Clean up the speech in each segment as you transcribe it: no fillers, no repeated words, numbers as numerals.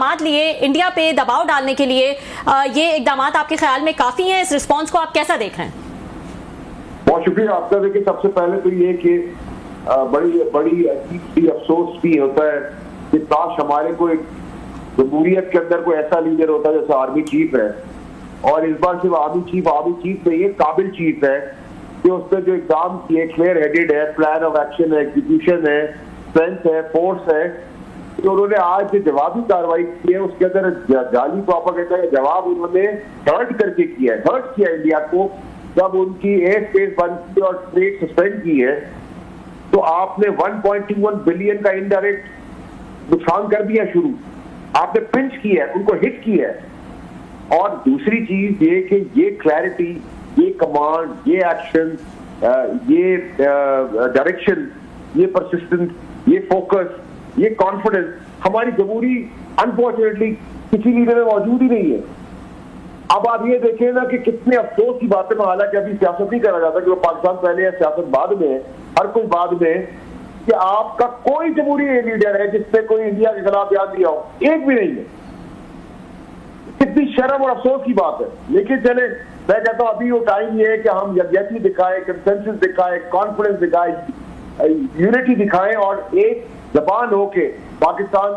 इकदाम लिए इंडिया पे दबाव डालने के लिए, ये इकदाम आपके ख्याल में काफी हैं? इस रिस्पॉन्स को आप कैसा देख रहे हैं? बहुत शुक्रिया आपका। देखिए, सबसे पहले तो ये कि बड़ी अजीब अफसोस भी होता है कि काश हमारे को एक जमहूरियत के अंदर कोई ऐसा लीडर होता है जैसे आर्मी चीफ है, और इस बार सिर्फ आर्मी चीफ नहीं है, काबिल चीफ है कि उसने जो एग्जाम किए क्लियर हेडेड है, प्लान ऑफ एक्शन है, एग्जीक्यूशन है, स्ट्रेंथ है, फोर्स है। तो उन्होंने आज जो जवाबी कार्रवाई की है उसके अंदर जाली प्रोपेगेंडा का जवाब उन्होंने हर्ट करके किया है, हर्ट किया इंडिया को। जब उनकी एयर स्पेस बंद की और ट्रेड सस्पेंड की है तो आपने 1.21 बिलियन का इनडायरेक्ट नुकसान कर दिया शुरू, आपने पिंच किया है, उनको हिट किया है। और दूसरी चीज ये कि ये क्लैरिटी, ये कमांड, ये एक्शन, ये डायरेक्शन, ये परसिस्टेंस, ये फोकस, ये कॉन्फिडेंस हमारी जमहूरी अनफॉर्चुनेटली किसी लीडर में मौजूद ही नहीं है। अब आप ये देखें ना कि कितने अफसोस की बातें में, हालांकि अभी सियासत नहीं करा जाता कि वो पाकिस्तान पहले है सियासत बाद में है, हर कोई बाद में, कि आपका कोई जमहूरी लीडर है जिससे कोई इंडिया के खिलाफ याद दिया हो, एक भी नहीं है। कितनी शर्म और अफसोस की बात है। लेकिन चले, मैं कहता हूं अभी वो टाइम ये है कि हम यकजहती दिखाएं, कंसेंसस दिखाएं, कॉन्फिडेंस दिखाएं, यूनिटी दिखाएं और एक जबान हो के पाकिस्तान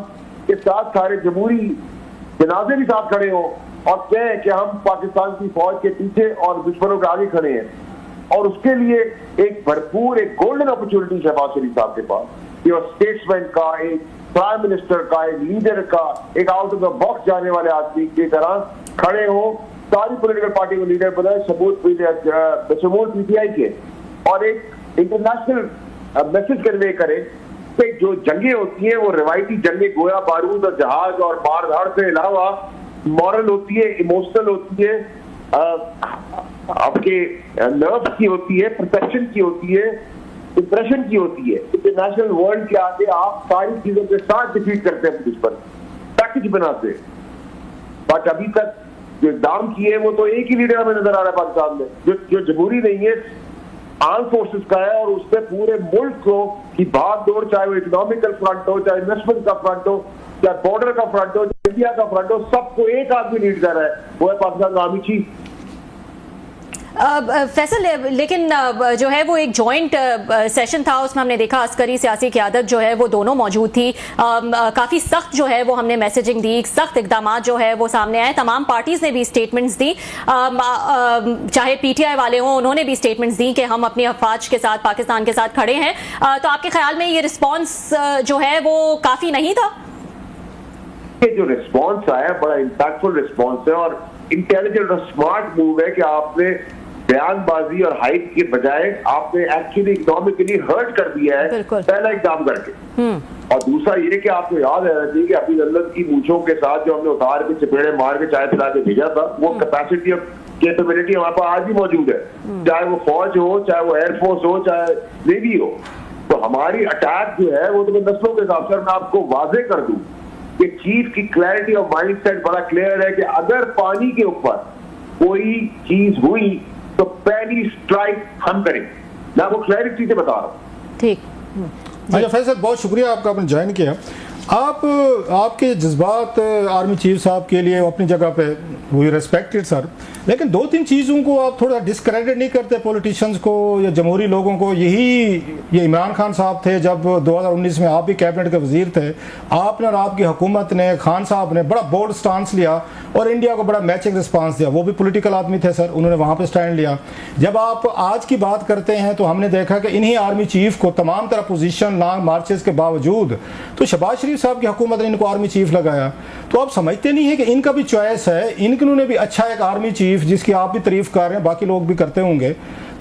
के साथ सारे जमहूरी जनाजे भी साथ खड़े हो और कहें कि हम पाकिस्तान की फौज के पीछे और दुश्मनों के आगे खड़े हैं। और उसके लिए एक भरपूर, एक गोल्डन अपॉर्चुनिटी शहबाज शरीफ साहब के पास, कि स्टेट्समैन का, एक प्राइम मिनिस्टर का, एक लीडर का, एक आउट ऑफ द बॉक्स जाने वाले आदमी की तरह खड़े हो, सारी पॉलिटिकल पार्टी को लीडर बनाए, सबूत पीटीआई के, और एक इंटरनेशनल मैसेज कन्वे करें कि जो जंगें होती हैं वो रिवायती जंगें गोया बारूद और जहाज और मार धाड़ से अलावा मॉरल होती है, इमोशनल होती है, आपके नर्व्स की होती है, परसेप्शन की होती है, इंप्रेशन की होती है। इंटरनेशनल वर्ल्ड के आगे आप सारी चीजों के साथ डिफीट करते हैं दुश्मन, पैकेज बनाते हैं। बट अभी तक जो इकदाम किए वो तो एक ही लीडर हमें नजर आ रहा है पाकिस्तान में, जो जमहूरी नहीं है, आर्म फोर्सेस का है, और उससे पूरे मुल्क को की भाग दौड़, चाहे वो इकोनॉमिकल फ्रंट हो, चाहे इन्वेस्टमेंट का फ्रंट हो, चाहे बॉर्डर का फ्रंट हो, इंडिया का फ्रंट हो, सबको एक आदमी लीड कर रहा है, वो है पाकिस्तान का आर्मी चीफ। फैसल, लेकिन जो है वो एक जॉइंट सेशन था, उसमें हमने देखा अस्करी सियासी क़यादत जो है वो दोनों मौजूद थी। काफ़ी सख्त जो है वो हमने मैसेजिंग दी, सख्त इकदाम जो है वो सामने आए। तमाम पार्टीज़ ने भी स्टेटमेंट्स दी, चाहे पीटीआई वाले हों, उन्होंने भी स्टेटमेंट्स दी कि हम अपनी अफवाज के साथ, पाकिस्तान के साथ खड़े हैं। तो आपके ख्याल में ये रिस्पॉन्स जो है वो काफ़ी नहीं था? ये जो रिस्पॉन्स आया बड़ा इंपैक्टफुल रिस्पॉन्स है और इंटेलिजेंट और स्मार्ट मूव है कि आपने बयानबाजी और हाइप के बजाय आपने एक्चुअली इकोनॉमिकली हर्ट कर दिया है पहला एग्जाम करके। और दूसरा ये कि आपको याद रहना चाहिए कि अभी अल्लाह की मूंछों के साथ जो हमने उतार के चपेड़े मार के चाय पिला के भेजा था, वो कैपेसिटी और कैपेबिलिटी हमारे पास आज भी मौजूद है, चाहे वो फौज हो, चाहे वो एयरफोर्स हो, चाहे नेवी हो। तो हमारी अटैक जो है वो तो मैं नस्लों के हिसाब से मैं आपको वाजे कर दूं कि चीफ की क्लैरिटी और माइंडसेट बड़ा क्लियर है कि अगर पानी के ऊपर कोई चीज हुई तो पहली स्ट्राइक हम करेंगे। मैं आपको क्लैरिटी से बता रहा हूँ। ठीक। अच्छा फैसल, बहुत शुक्रिया आपका, आपने ज्वाइन किया। आपके जज्बात आर्मी चीफ साहब के लिए अपनी जगह पे वी रिस्पेक्टेड सर, लेकिन दो तीन चीज़ों को आप थोड़ा डिस्क्रेडिट नहीं करते पॉलिटिशियंस को या जमहूरी लोगों को? ये इमरान खान साहब थे जब 2019 में आप भी कैबिनेट के वजीर थे, आपने और आपकी हुकूमत ने, खान साहब ने बड़ा बोल्ड स्टांस लिया और इंडिया को बड़ा मैचिंग रिस्पांस दिया। वो भी पॉलिटिकल आदमी थे सर, उन्होंने वहाँ पर स्टैंड लिया। जब आप आज की बात करते हैं तो हमने देखा कि इन्हीं आर्मी चीफ को तमाम तरह पोजीशन, लॉन्ग मार्चेस के बावजूद तो शहबाज शरीफ साहब की हुकूमत ने इनको आर्मी चीफ लगाया। तो आप समझते नहीं है कि इनका भी चॉइस है, इन्होंने भी अच्छा एक आर्मी चीफ जिसकी आप भी तारीफ कर रहे हैं, बाकी लोग भी करते होंगे,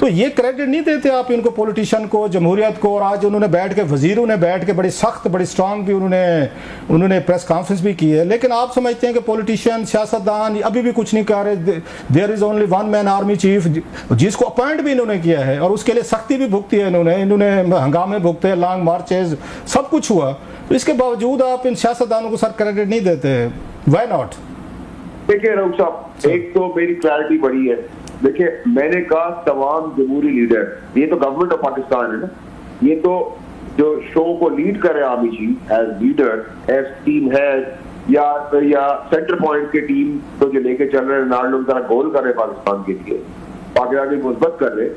तो ये क्रेडिट नहीं देते आप इनको, पॉलिटिशियन को, जमहूरियत को? और आज उन्होंने बैठ के, वजीरों ने बैठ के बड़ी सख्त, बड़ी स्ट्रांग भी उन्होंने प्रेस कॉन्फ्रेंस भी की है, लेकिन आप समझते हैं कि पॉलिटिशियन, सियासतदान अभी भी कुछ नहीं कर रहे। There is only one man army chief जिसको अपॉइंट भी इन्होंने किया है और उसके लिए सख्ती भी भुगती है इन्होंने हंगामे भुगते, लॉन्ग मार्चेज, सब कुछ हुआ। तो इसके बावजूद आप इन सियासतदानों को सर क्रेडिट नहीं देते, व्हाई नॉट? देखिए रऊफ साहब, एक तो मेरी क्लैरिटी बड़ी है। देखिए, मैंने कहा तमाम जमहूरी लीडर, ये तो गवर्नमेंट ऑफ पाकिस्तान है ना, ये तो जो शो को लीड कर रहे हैं army chief as leader, as team head, या सेंटर पॉइंट की टीम तो जो लेके चल रहे हैं, रोनाल्डो की तरह गोल कर रहे पाकिस्तान के लिए, पाकिस्तान की मुस्बत कर रहे,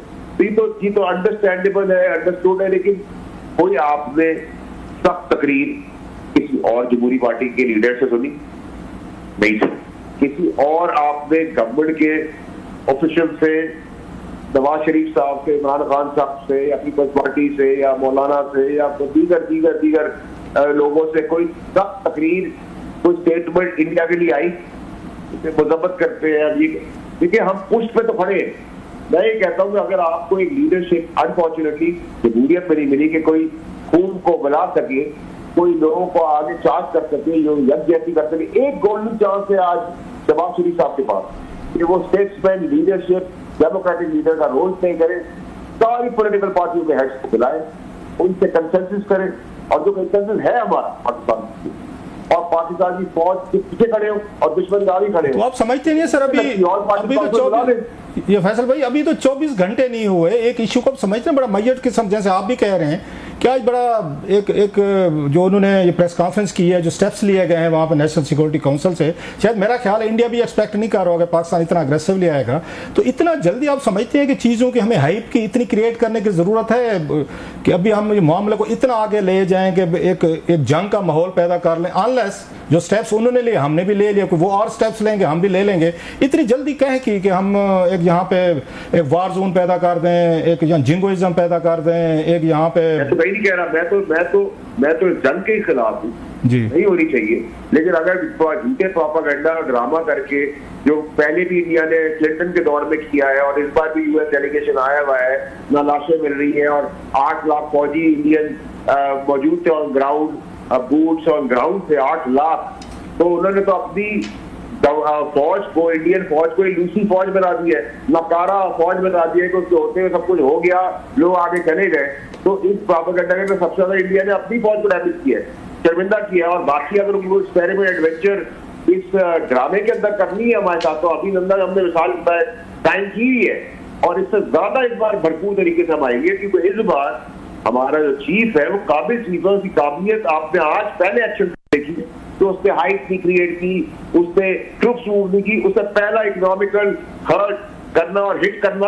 ये तो अंडरस्टैंडेबल है, अंडरस्टूड है। लेकिन कोई आपने सख्त तकरीर किसी और जमहूरी पार्टी के लीडर से सुनी? नहीं सुनी। किसी और आपने गवर्नमेंट के ऑफिशियल से, नवाज शरीफ साहब से, इमरान खान साहब से, या पीपल्स पार्टी से, या मौलाना से, या दीगर लोगों से कोई सख्त तकरीर, कोई स्टेटमेंट इंडिया के लिए आई? इसे मजम्मत करते हैं अभी। देखिए, हम पुष्ट पे तो खड़े हैं। मैं ये कहता हूँ कि अगर आपको एक लीडरशिप अनफॉर्चुनेटली जमहूरियत में नहीं मिली कि कोई खून को बुला सके, कोई लोगों को आगे चार्ज कर सके, जो यज्ञ कर सके, एक गोल्डन चांस है आज शहबाज शरीफ साहब के पास कि वो स्टेट्समैन, लीडरशिप, डेमोक्रेटिक लीडर का रोल प्ले करें, सारी पॉलिटिकल पार्टियों के हेड्स को बुलाएं, उनसे कंसेंसस करें, और जो कंसेंसस है हमारा पाकिस्तान और पाकिस्तान की फौज के पीछे खड़े हो और दुश्मन का भी खड़े हो। तो आप समझते नहीं सर, अभी तो ये फैसल भाई, अभी तो 24 घंटे नहीं हुए, एक इशू को समझते हैं बड़ा मैयट किस्म, जैसे आप भी कह रहे हैं कि आज बड़ा एक जो उन्होंने ये प्रेस कॉन्फ्रेंस की है, जो स्टेप्स लिए गए हैं वहाँ पर नेशनल सिक्योरिटी काउंसिल से, शायद मेरा ख्याल है इंडिया भी एक्सपेक्ट नहीं कर रहा होगा पाकिस्तान इतना अग्रेसिवली आएगा। तो इतना जल्दी आप समझते हैं कि चीज़ों की हमें हाइप की इतनी क्रिएट करने की ज़रूरत है कि अभी हम मामले को इतना आगे ले जाएं कि एक जंग का माहौल पैदा कर लें, अनलेस जो स्टेप्स उन्होंने लिए हमने भी ले लिया, वो और स्टेप्स लेंगे हम भी ले लेंगे। इतनी जल्दी कह कि हम एक यहाँ पे एक वार जोन पैदा कर दें, एक यहाँ जिंगोइज्म पैदा कर दें, एक यहाँ पे। मैं तो नहीं कह रहा, मैं तो जंग के खिलाफ हूँ जी, नहीं होनी चाहिए। लेकिन अगर झूठे प्रोपेगेंडा ड्रामा करके, जो पहले भी इंडिया ने क्लिंटन के दौर में किया है और इस बार भी यूएस डेलीगेशन आया हुआ है, ना लाशें मिल रही है और 8 लाख फौजी इंडियन मौजूद थे on ground, boots on ground थे 8 लाख। तो उन्होंने तो अपनी फौज को, इंडियन फौज को लूसी फौज बना दी है, नकारा फौज बना दी है कि उसके होते हुए सब कुछ हो गया, लोग आगे चले गए। तो इस प्रोपेगेंडा में सबसे ज्यादा इंडिया ने अपनी फौज को डैमेज किया है, शर्मिंदा किया है। और बाकी अगर उनको एक्सपेरिमेंट एडवेंचर इस ड्रामे के अंदर करनी है हमारे साथ, तो अभिनंदन हमने मिसाल टाइम की ही है, और इससे ज्यादा इस बार भरपूर तरीके से हम आएंगे, क्योंकि इस बार हमारा जो चीफ है वो काबिल चीफ है, उसकी काबिलियत आपने आज पहले एक्शन देखी, तो उसने हाइट नहीं क्रिएट की, उसने ट्रुप्स मूव नहीं की, उसने पहला इकोनॉमिकल हर्ट करना और हिट करना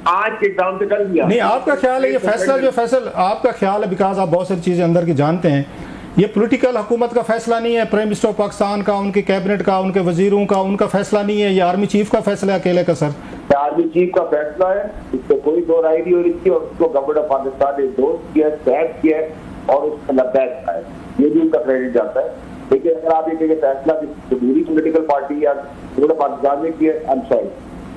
आज के एग्जाम से कर दिया। नहीं, आपका ख्याल है ये फैसला जो फैसल आपका ख्याल है, बिकॉज आप बहुत सारी चीजें अंदर की जानते हैं, ये पॉलिटिकल हुकूमत का फैसला नहीं है, प्राइम मिनिस्टर पाकिस्तान का, उनके कैबिनेट का, उनके वजीरों का, उनका फैसला नहीं है, ये आर्मी चीफ का फैसला है अकेले का? सर, आर्मी चीफ का फैसला है, इससे कोई दो राय नहीं हो रही थी, और उसको गवर्नमेंट ऑफ पाकिस्तान ने दोस्त किया, सैफ किया और उसका लब्बैक है, ये भी उनका क्रेडिट जाता है। लेकिन अगर आप ये फैसला जमहूरी पॉलिटिकल पार्टी या गवर्नमेंट ऑफ पाकिस्तान ने किया, आई एम सॉरी,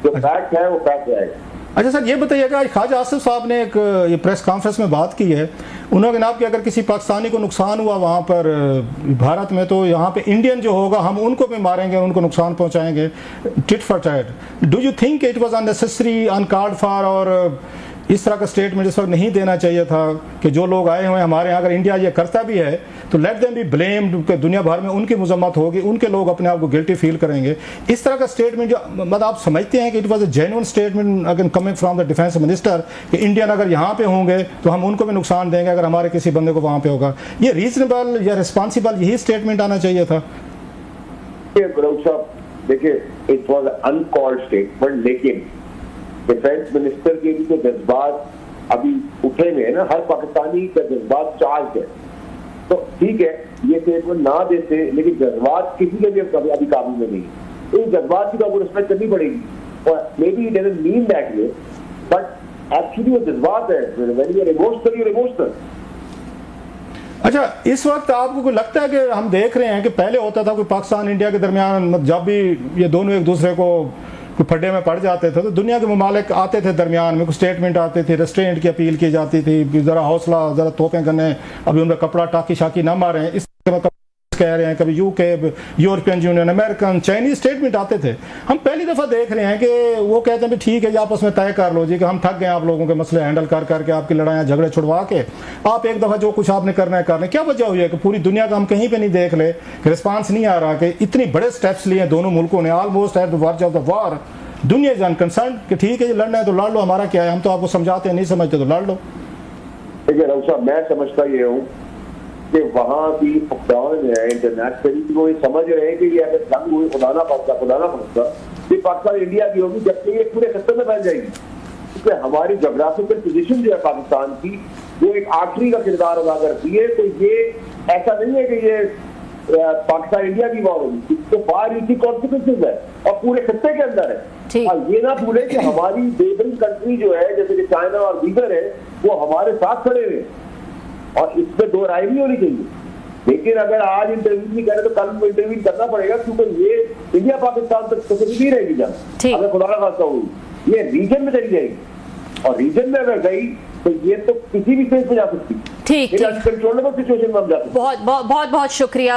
जो फैक्ट है वो फैक्ट रहेगा। अच्छा सर, ये बताइएगा, आज ख्वाजा आसिफ साहब ने एक ये प्रेस कॉन्फ्रेंस में बात की है, उन्होंने कहा कि अगर किसी पाकिस्तानी को नुकसान हुआ वहाँ पर भारत में, तो यहाँ पे इंडियन जो होगा हम उनको भी मारेंगे, उनको नुकसान पहुँचाएंगे, tit for tat. Do you think it was unnecessary, uncalled for, और इस तरह का स्टेटमेंट इस वक्त नहीं देना चाहिए था कि जो लोग आए हुए हैं हमारे यहाँ, अगर इंडिया ये करता भी है तो लेट देम बी ब्लेम्ड, दुनिया भर में उनकी मजम्मत होगी, उनके लोग अपने आप को गिल्टी फील करेंगे। इस तरह का स्टेटमेंट जो मतलब आप समझते हैं कि it was a genuine statement again coming from the defence minister कि इंडियन अगर यहाँ पे होंगे तो हम उनको भी नुकसान देंगे अगर हमारे किसी बंदे को वहाँ पे होगा, ये रीजनेबल या रिस्पॉन्सिबल यही स्टेटमेंट आना चाहिए था? देखिए, इट वाज अनकॉल्ड स्टेटमेंट, लेकिन डिफेंस मिनिस्टर के भी तो जज्बात अभी उठे हुए हैं ना, हर पाकिस्तानी का जज्बात चार्ज है, तो ठीक है ये स्टेटमेंट ना देते, लेकिन जज्बात किसी के भी अभी काबू में नहीं, इन जज्बात की तो आपको रिस्पेक्ट करनी पड़ेगी। और maybe it doesn't mean that way, but actually वो जज्बात है, when you are emotional you are emotional. अच्छा, इस वक्त आपको कोई लगता है कि हम देख रहे हैं कि पहले होता था कि पाकिस्तान इंडिया के दरमियान जब भी ये दोनों एक दूसरे को फड्डे में पड़ जाते थे तो दुनिया के ममालिक आते थे दरमियान में, कुछ स्टेटमेंट आते थे, रेस्ट्रेंट की अपील की जाती थी, ज़रा हौसला, ज़रा तोपें करने, अभी उनका कपड़ा टाकी शाकी ना मारें, इस कह रहे हैं, कभी UK, European union, American, Chinese statement आते थे। हम पहली दफ़ा देख रहे हैं कि वो कहते हैं भी ठीक है जी आपस में तय कर लो जी कि हम थक गए आप लोगों के मसले हैंडल कर करके, आपकी लड़ाइयाँ झगड़े छुड़वा के आप एक दफ़ा जो कुछ आपने करना है कर लें। क्या वजह हुई है कि पूरी दुनिया का हम कहीं पे नहीं देख ले कि रिस्पांस नहीं आ रहा, कि इतनी बड़े स्टेप्स लिए दोनों मुल्कों ने, almost at the verge of the war, दुनिया इज अनकंसर्न कि ठीक है जी लड़ना है तो लड़ लो, हमारा क्या है, हम तो आपको समझाते हैं, नहीं समझते तो लड़ लो। देखिए रऊफ साहब, मैं समझता ये हूँ कि वहाँ की फुकदान है इंटरनेशनली वो ये समझ रहे हैं कि ये अगर जंग हुई खुदा ना पड़ता ये पाकिस्तान इंडिया की होगी, जबकि ये पूरे खत्ते में फैल जाएगी। क्योंकि हमारी जोग्राफिकल पोजीशन जो है पाकिस्तान की वो एक आर्टरी का किरदार अदा करती है। तो ये ऐसा नहीं है कि ये पाकिस्तान इंडिया की वॉर होगी, तो फार ईजी कॉन्सिक्वेंसेज है और पूरे खत्ते के अंदर है। और ये ना भूले कि हमारी नेबरिंग कंट्री जो है जैसे कि चाइना और दीगर है वो हमारे साथ खड़े हुए और इसमें दो राय नहीं होनी चाहिए। लेकिन अगर आज इंटरव्यू नहीं करें तो कल इंटरव्यू करना पड़ेगा, क्योंकि ये इंडिया पाकिस्तान तक तो नहीं रहेगी जंग। अगर खुदा ना खास्ता हुई ये रीजन में चली जाएगी और रीजन में अगर गई तो ये तो किसी भी स्टेज पे जा सकती है। ठीक, कंट्रोलेबल सिचुएशन में हम जा सकते हैं। बहुत शुक्रिया।